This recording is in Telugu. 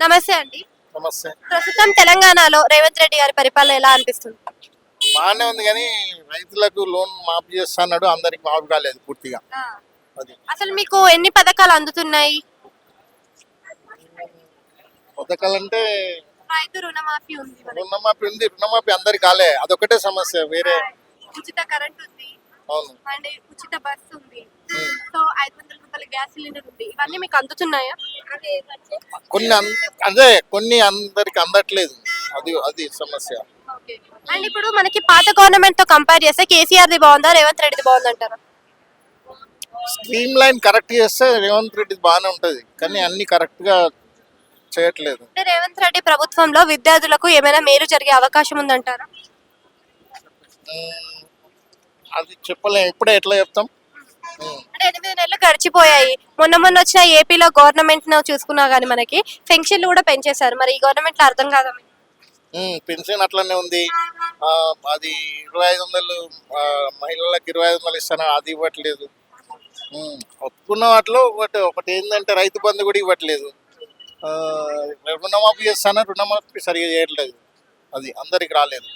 నమస్తే అండి. సమస్య ప్రస్తుతం తెలంగాణలో రేవంత్ రెడ్డి గారి పరిపాలన ఎలా అనిపిస్తుంది? బాగానే ఉంది కానీ రైతులకు లోన్ మాఫీ చేస్తా అన్నాడు, అందరికి మాఫీ కాలేదు పూర్తిగా. అది అసలు మీకు ఎన్ని పథకాలు అందుతున్నాయి? పథకాలంటే రైతు రుణమాఫీ ఉంది మనకి. రుణమాఫీ ఉంది, రుణమాఫీ అందరికి కాలే, అదొకటే సమస్య, వేరే. ఉచిత కరెంట్ ఉంది అవును. అండ్ ఉచిత బస్సు ఉంది. ఉమ్. సో 500 రూపాయల గ్యాస్ సిలిండర్ ఉంది. ఇవన్నీ మీకు అందుతున్నాయా? కొన్ని అదే కొన్ని అందరికి అందట్లేదు, అది అది సమస్య. ఓకే. అండ్ ఇప్పుడు మనకి పాత గవర్నమెంట్ తో కంపేర్ చేస్తే కేసీఆర్ ది బాగుందా, రేవంత్ రెడ్డిది బాగుందా అంటారా? స్ట్రీమ్ లైన్ కరెక్ట్ చేస్తే రేవంత్ రెడ్డి బాగానే ఉంటది, కానీ అన్ని కరెక్ట్ గా చేయట్లేదు. అంటే రేవంత్ రెడ్డి ప్రభుత్వంలో విద్యార్థులకు ఏమైనా మేలు జరిగే అవకాశం ఉందంటారా? ఉమ్, అది చెప్పలేం, ఇప్పుడే ఎట్లా చెప్తాం. అంటే 8 నెలలు గడిచిపోయాయి. మొన్న వచ్చిన ఏపీలో గవర్నమెంట్ చూసుకున్నా గానీ మనకి పెన్షన్లు కూడా పెంచేశారు. మరి ఈ గవర్నమెంట్ లో అర్థం కాదా మీకు? పెన్షన్ అట్లనే ఉంది. అది 2500, మహిళలకు 2500 ఇస్తాను, అది ఇవ్వట్లేదు. ఒప్పుకున్న వాటిలో ఒకటి ఏంటంటే రైతు బంధు కూడా ఇవ్వట్లేదు. రుణమాఫీ చేస్తాను, రుణమాఫీ సరిగా చేయట్లేదు, అది అందరికి రాలేదు.